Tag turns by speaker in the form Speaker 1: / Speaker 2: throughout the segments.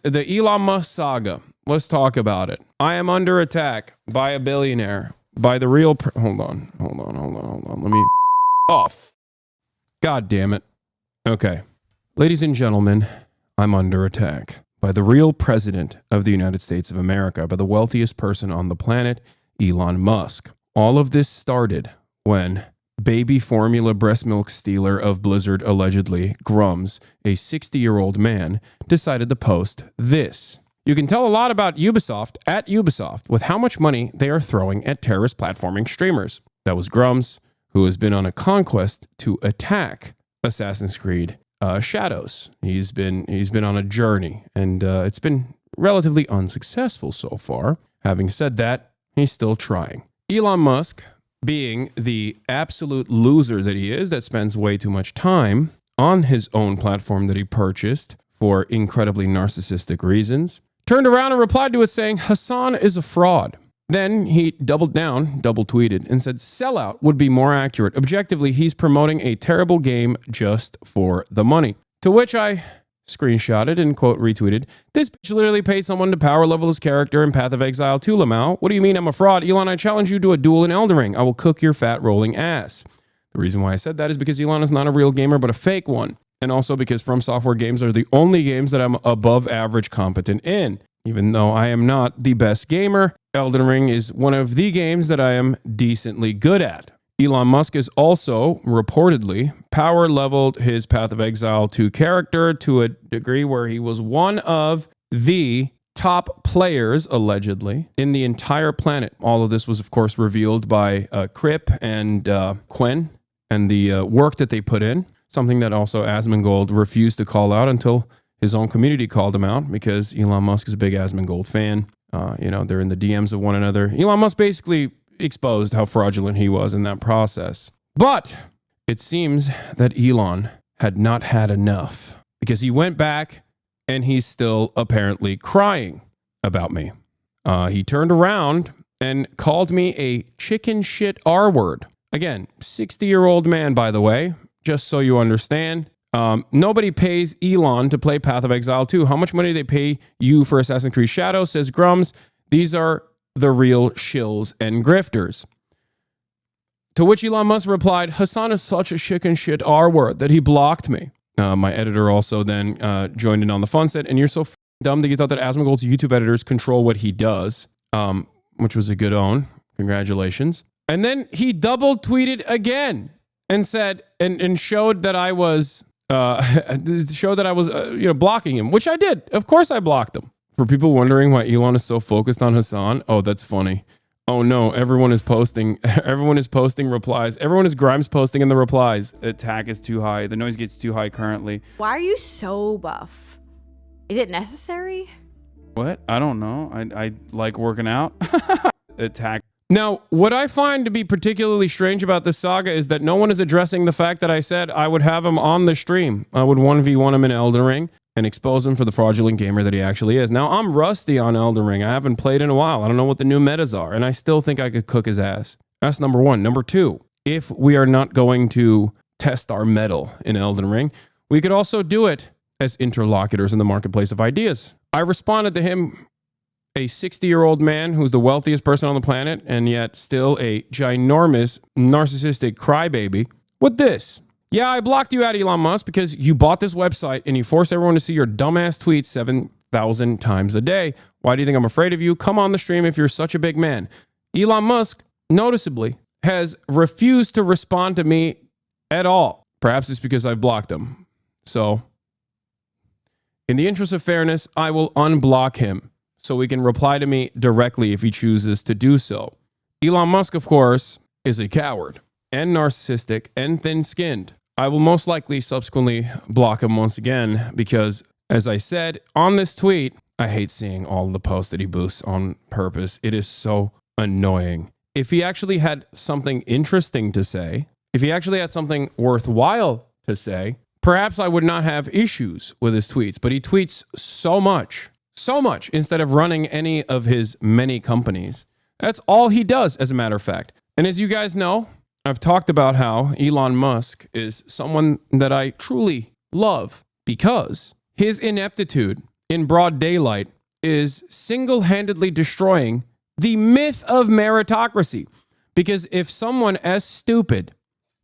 Speaker 1: The Elon Musk saga. Let's talk about it. I am under attack by a billionaire, by the real... Hold on. Let me... Off. God damn it. Okay. Ladies and gentlemen, I'm under attack by the real president of the United States of America, by the wealthiest person on the planet, Elon Musk. All of this started when baby formula breast milk stealer of Blizzard, allegedly, Grums, a 60-year-old man, decided to post this. You can tell a lot about Ubisoft at Ubisoft with how much money they are throwing at terrorist platforming streamers. That was Grums, who has been on a conquest to attack Assassin's Creed Shadows. He's been on a journey, and it's been relatively unsuccessful so far. Having said that, he's still trying. Elon Musk, being the absolute loser that he is, that spends way too much time on his own platform that he purchased for incredibly narcissistic reasons, turned around and replied to it saying, Hasan is a fraud. Then he doubled down, double tweeted, and said sellout would be more accurate. Objectively, he's promoting a terrible game just for the money. To which I screenshotted and quote retweeted, this bitch literally paid someone to power level his character in Path of Exile 2, Lamau. What do you mean I'm a fraud? Elon, I challenge you to a duel in Elden Ring. I will cook your fat rolling ass. The reason why I said that is because Elon is not a real gamer, but a fake one. And also because From Software games are the only games that I'm above average competent in. Even though I am not the best gamer, Elden Ring is one of the games that I am decently good at. Elon Musk has also reportedly power leveled his Path of Exile 2 character to a degree where he was one of the top players, allegedly, in the entire planet. All of this was, of course, revealed by Crip and Quen and the work that they put in, something that also Asmongold refused to call out until his own community called him out, because Elon Musk is a big Asmongold fan. They're in the DMs of one another. Elon Musk basically exposed how fraudulent he was in that process. But it seems that Elon had not had enough, because he went back and he's still apparently crying about me. He turned around and called me a chicken shit R word. Again, 60-year-old man, by the way, just so you understand. Nobody pays Elon to play Path of Exile 2. How much money do they pay you for Assassin's Creed Shadows, says Grums. These are the real shills and grifters. To which Elon Musk replied, Hasan is such a chicken shit R word that he blocked me. My editor also then joined in on the fun, said, and you're so dumb that you thought that Asmongold's YouTube editors control what he does, which was a good own. Congratulations. And then he double tweeted again and said, and showed that I was... blocking him, which I did. Of course I blocked him. For people wondering why Elon is so focused on Hasan, oh, that's funny. Oh no, everyone is posting replies. Everyone is Grimes posting in the replies.
Speaker 2: Attack is too high. The noise gets too high currently.
Speaker 3: Why are you so buff? Is it necessary?
Speaker 2: What? I don't know. I like working out. Attack.
Speaker 1: Now, what I find to be particularly strange about this saga is that no one is addressing the fact that I said I would have him on the stream. I would 1v1 him in Elden Ring and expose him for the fraudulent gamer that he actually is. Now, I'm rusty on Elden Ring. I haven't played in a while. I don't know what the new metas are, and I still think I could cook his ass. That's number one. Number two, if we are not going to test our mettle in Elden Ring, we could also do it as interlocutors in the marketplace of ideas. I responded to him, a 60-year-old man who's the wealthiest person on the planet and yet still a ginormous narcissistic crybaby, with this. Yeah, I blocked you out, Elon Musk, because you bought this website and you forced everyone to see your dumbass tweets 7,000 times a day. Why do you think I'm afraid of you? Come on the stream if you're such a big man. Elon Musk, noticeably, has refused to respond to me at all. Perhaps it's because I've blocked him. So, in the interest of fairness, I will unblock him so he can reply to me directly if he chooses to do so. Elon Musk, of course, is a coward and narcissistic and thin-skinned. I will most likely subsequently block him once again because, as I said on this tweet, I hate seeing all the posts that he boosts on purpose. It is so annoying. If he actually had something interesting to say, if he actually had something worthwhile to say, perhaps I would not have issues with his tweets, but he tweets so much instead of running any of his many companies. That's all he does, as a matter of fact. And as you guys know, I've talked about how Elon Musk is someone that I truly love because his ineptitude in broad daylight is single-handedly destroying the myth of meritocracy. Because if someone as stupid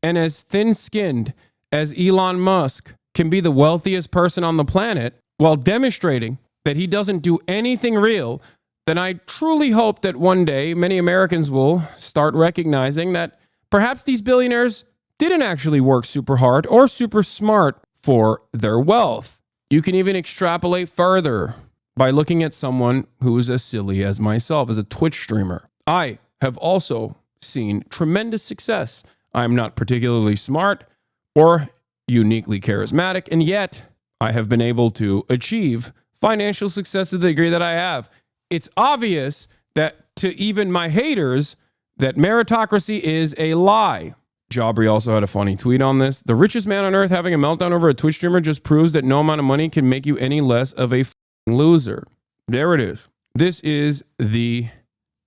Speaker 1: and as thin-skinned as Elon Musk can be the wealthiest person on the planet while demonstrating that he doesn't do anything real, then I truly hope that one day many Americans will start recognizing that perhaps these billionaires didn't actually work super hard or super smart for their wealth. You can even extrapolate further by looking at someone who is as silly as myself, as a Twitch streamer. I have also seen tremendous success. I'm not particularly smart or uniquely charismatic, and yet I have been able to achieve financial success to the degree that I have. It's obvious that to even my haters that meritocracy is a lie. Jabri also had a funny tweet on this. The richest man on earth having a meltdown over a Twitch streamer just proves that no amount of money can make you any less of a loser. There it is. This is the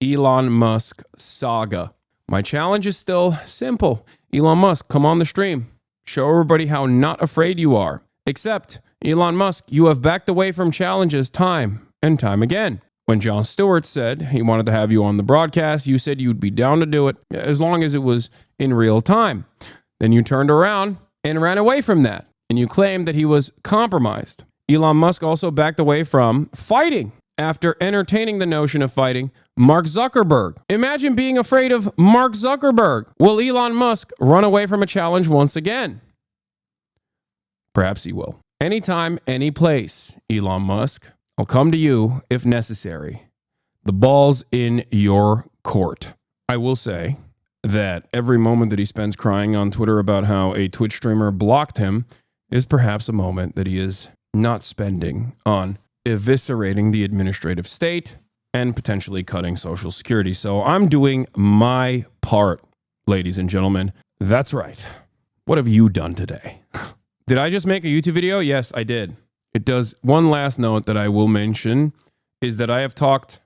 Speaker 1: Elon Musk saga. My challenge is still simple. Elon Musk, come on the stream. Show everybody how not afraid you are. Except, Elon Musk, you have backed away from challenges time and time again. When Jon Stewart said he wanted to have you on the broadcast, you said you'd be down to do it as long as it was in real time. Then you turned around and ran away from that, and you claimed that he was compromised. Elon Musk also backed away from fighting after entertaining the notion of fighting Mark Zuckerberg. Imagine being afraid of Mark Zuckerberg. Will Elon Musk run away from a challenge once again? Perhaps he will. Anytime, any place, Elon Musk. I'll come to you if necessary. The ball's in your court. I will say that every moment that he spends crying on Twitter about how a Twitch streamer blocked him is perhaps a moment that he is not spending on eviscerating the administrative state and potentially cutting Social Security. So I'm doing my part, ladies and gentlemen. That's right. What have you done today? Did I just make a YouTube video? Yes, I did. It does. One last note that I will mention is that I have talked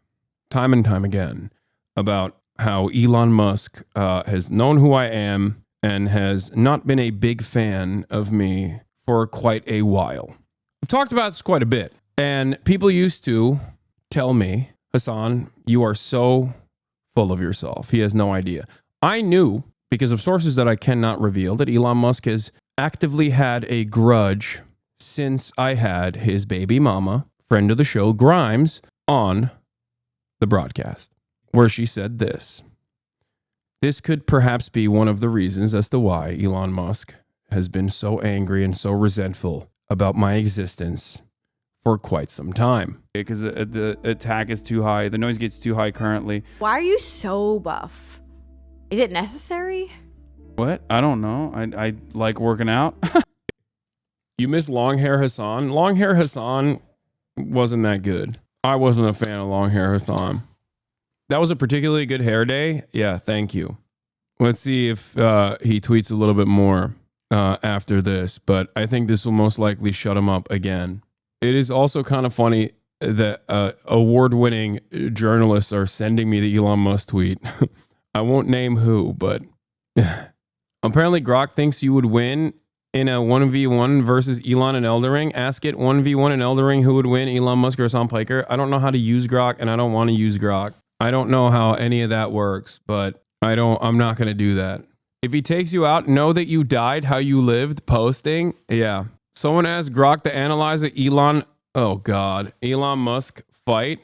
Speaker 1: time and time again about how Elon Musk has known who I am and has not been a big fan of me for quite a while. I've talked about this quite a bit, and people used to tell me, Hasan, you are so full of yourself. He has no idea. I knew, because of sources that I cannot reveal, that Elon Musk has actively had a grudge since I had his baby mama, friend of the show, Grimes, on the broadcast, where she said this. This could perhaps be one of the reasons as to why Elon Musk has been so angry and so resentful about my existence for quite some time.
Speaker 2: Because the attack is too high. The noise gets too high currently.
Speaker 3: Why are you so buff? Is it necessary?
Speaker 2: What? I don't know. I like working out.
Speaker 1: You miss long hair Hasan? Long hair Hasan wasn't that good. I wasn't a fan of long hair Hasan. That was a particularly good hair day. Yeah, thank you. Let's see if he tweets a little bit more after this, but I think this will most likely shut him up again. It is also kind of funny that award-winning journalists are sending me the Elon Musk tweet. I won't name who, but apparently Grok thinks you would win in a 1v1 versus Elon and Elden Ring. Ask it 1v1 in Elden Ring, who would win, Elon Musk or Hasan Piker? I don't know how to use Grok, and I don't want to use Grok. I don't know how any of that works, but I'm not going to do that. If he takes you out, know that you died, how you lived, posting. Yeah. Someone asked Grok to analyze the Elon Musk fight.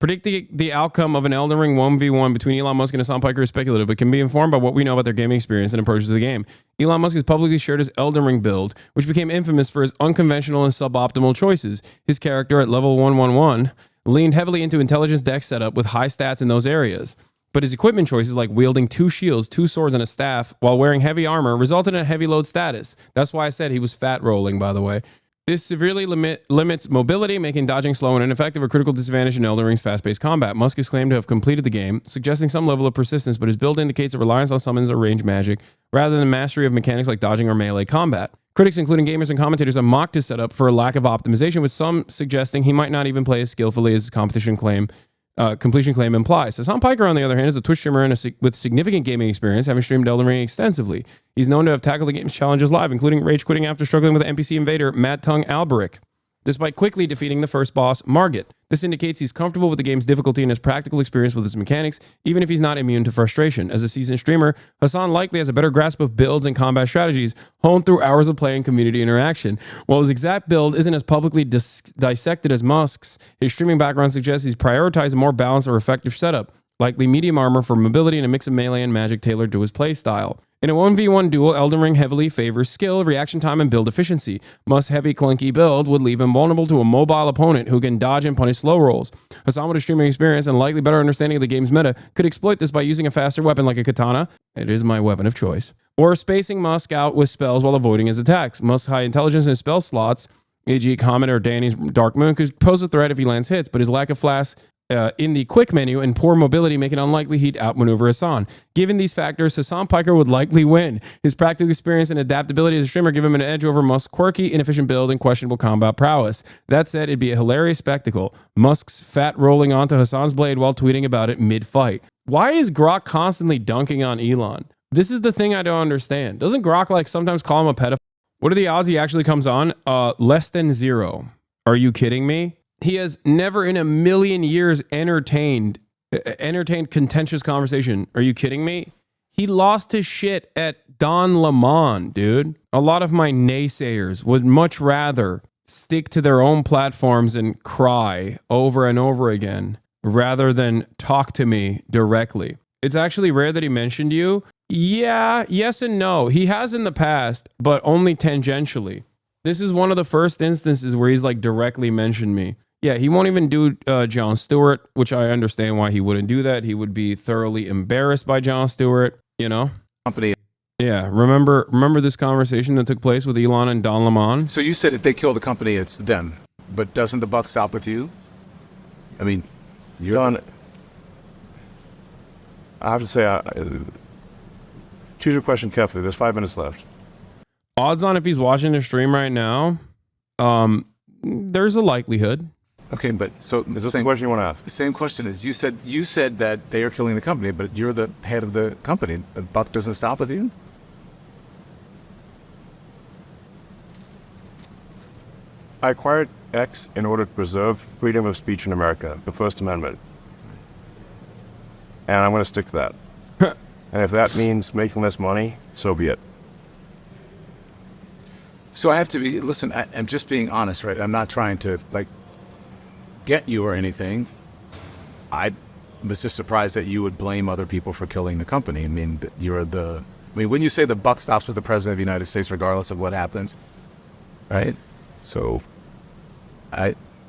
Speaker 1: Predicting the outcome of an Elden Ring 1v1 between Elon Musk and Hasan Piker is speculative, but can be informed by what we know about their gaming experience and approaches to the game. Elon Musk has publicly shared his Elden Ring build, which became infamous for his unconventional and suboptimal choices. His character at level 111 leaned heavily into intelligence deck setup with high stats in those areas. But his equipment choices, like wielding 2 shields, 2 swords, and a staff while wearing heavy armor, resulted in a heavy load status. That's why I said he was fat rolling, by the way. This severely limits mobility, making dodging slow and ineffective, a critical disadvantage in Elden Ring's fast-paced combat. Musk is claimed to have completed the game, suggesting some level of persistence, but his build indicates a reliance on summons or range magic, rather than mastery of mechanics like dodging or melee combat. Critics, including gamers and commentators, have mocked his setup for a lack of optimization, with some suggesting he might not even play as skillfully as his completion claim implies. Hasan Piker, on the other hand, is a Twitch streamer with significant gaming experience, having streamed Elden Ring extensively. He's known to have tackled the game's challenges live, including rage quitting after struggling with the NPC invader Mad Tongue Alberic. despite quickly defeating the first boss, Margit. This indicates he's comfortable with the game's difficulty and has practical experience with its mechanics, even if he's not immune to frustration. As a seasoned streamer, Hasan likely has a better grasp of builds and combat strategies, honed through hours of play and community interaction. While his exact build isn't as publicly dissected as Musk's, his streaming background suggests he's prioritized a more balanced or effective setup, likely medium armor for mobility and a mix of melee and magic tailored to his playstyle. In a 1v1 duel, Elden Ring heavily favors skill, reaction time, and build efficiency. Musk's heavy, clunky build would leave him vulnerable to a mobile opponent who can dodge and punish slow rolls. Hasan, with a streaming experience and likely better understanding of the game's meta, could exploit this by using a faster weapon like a katana. It is my weapon of choice. Or spacing Musk out with spells while avoiding his attacks. Musk's high intelligence in his spell slots, e.g. Comet or Danny's Dark Moon, could pose a threat if he lands hits, but his lack of flash in the quick menu and poor mobility make it unlikely he'd outmaneuver Hasan. Given these factors, Hasan Piker would likely win. His practical experience and adaptability as a streamer give him an edge over Musk's quirky, inefficient build and questionable combat prowess. That said, it'd be a hilarious spectacle. Musk's fat rolling onto Hasan's blade while tweeting about it mid-fight. Why is Grok constantly dunking on Elon? This is the thing I don't understand. Doesn't Grok like sometimes call him a pedophile? What are the odds he actually comes on? Less than 0. Are you kidding me? He has never in a million years entertained contentious conversation. Are you kidding me? He lost his shit at Don Lemon, dude. A lot of my naysayers would much rather stick to their own platforms and cry over and over again rather than talk to me directly. It's actually rare that he mentioned you. Yeah, yes and no. He has in the past, but only tangentially. This is one of the first instances where he's like directly mentioned me. Yeah, he won't even do Jon Stewart, which I understand why he wouldn't do that. He would be thoroughly embarrassed by Jon Stewart, you know?
Speaker 4: Company.
Speaker 1: Yeah, remember this conversation that took place with Elon and Don Lemon?
Speaker 4: So you said if they kill the company, it's them. But doesn't the buck stop with you? I mean, you're
Speaker 5: Don, I have to say, choose your question carefully. There's 5 minutes left.
Speaker 1: Odds on if he's watching the stream right now, there's a likelihood.
Speaker 4: Okay, but so
Speaker 5: Is this the question you want to ask?
Speaker 4: The same question is you said that they are killing the company, but you're the head of the company. The buck doesn't stop with you?
Speaker 5: I acquired X in order to preserve freedom of speech in America, the First Amendment. And I'm going to stick to that. And if that means making less money, so be it.
Speaker 4: So I have to be, listen, I'm just being honest, right? I'm not trying to, like, get you or anything. I was just surprised that you would blame other people for killing the company. I mean, when you say the buck stops with the president of the United States, regardless of what happens, right? So,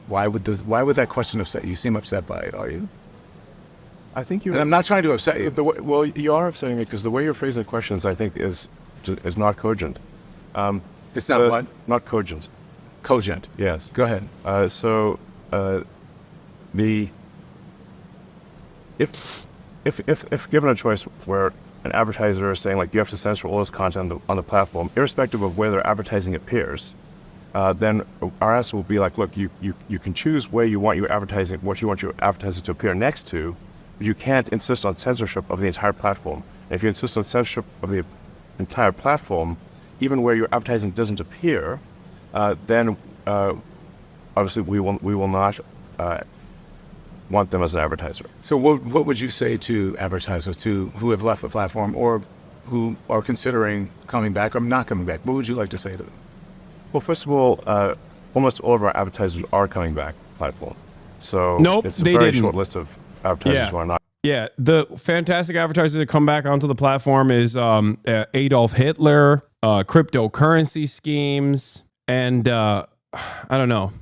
Speaker 4: why would that question upset you? You seem upset by it, are you?
Speaker 5: I think you.
Speaker 4: And I'm not trying to upset you.
Speaker 5: Well, you are upsetting me because the way you're phrasing the questions, I think, is not cogent.
Speaker 4: It's not what?
Speaker 5: Not cogent.
Speaker 4: Cogent.
Speaker 5: Yes.
Speaker 4: Go ahead.
Speaker 5: If given a choice where an advertiser is saying like you have to censor all this content on the platform, irrespective of where their advertising appears, then our answer will be like, look, you can choose where you want your advertising, what you want your advertising to appear next to, but you can't insist on censorship of the entire platform. And if you insist on censorship of the entire platform, even where your advertising doesn't appear, then obviously we will not want them as an advertiser.
Speaker 4: So what would you say to advertisers who have left the platform or who are considering coming back or not coming back? What would you like to say to them?
Speaker 5: Well, first of all, almost all of our advertisers are coming back to the platform. So
Speaker 1: Nope,
Speaker 5: it's a
Speaker 1: they
Speaker 5: very
Speaker 1: didn't.
Speaker 5: short list of advertisers who are not.
Speaker 1: Yeah, the fantastic advertisers that come back onto the platform is Adolf Hitler, cryptocurrency schemes, and I don't know.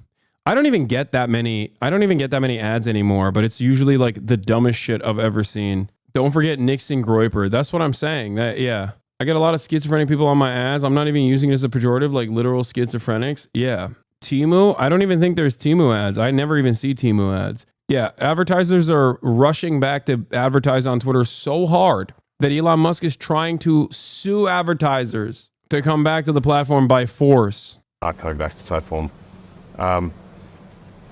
Speaker 1: I don't even get that many ads anymore, but it's usually like the dumbest shit I've ever seen. Don't forget Nixon Groyper. That's what I'm saying. I get a lot of schizophrenic people on my ads. I'm not even using it as a pejorative, like literal schizophrenics. Yeah. Temu? I don't even think there's Temu ads. I never even see Temu ads. Yeah, advertisers are rushing back to advertise on Twitter so hard that Elon Musk is trying to sue advertisers to come back to the platform by force.
Speaker 5: Not coming back to the platform.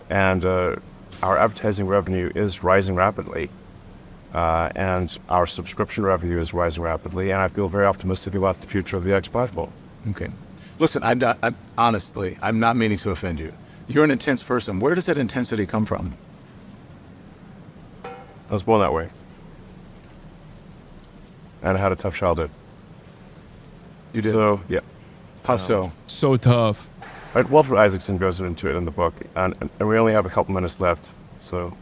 Speaker 5: And our advertising revenue is rising rapidly. And our subscription revenue is rising rapidly. And I feel very optimistic about the future of the X platform.
Speaker 4: Okay. Listen, I'm honestly, I'm not meaning to offend you, You're an intense person. Where does that intensity come from?
Speaker 5: I was born that way. And I had a tough childhood.
Speaker 4: You did?
Speaker 5: So, yeah.
Speaker 4: How so?
Speaker 1: So tough.
Speaker 5: Right, Walter Isaacson goes into it in the book, and we only have a couple minutes left, so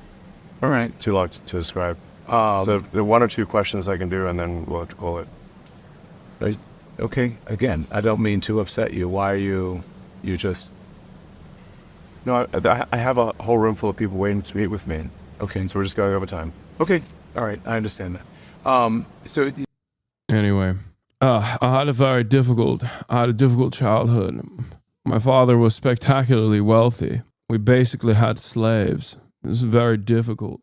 Speaker 4: All right.
Speaker 5: too long to describe. So the one or two questions I can do, and then we'll have to call it.
Speaker 4: Right. Okay. Again, I don't mean to upset you. Why are you just...
Speaker 5: No, I have a whole room full of people waiting to meet with me,
Speaker 4: Okay.
Speaker 5: so we're just going over time.
Speaker 4: Okay. All right. I understand that. So
Speaker 1: Anyway, I had a difficult childhood. My father was spectacularly wealthy. We basically had slaves. It was very difficult.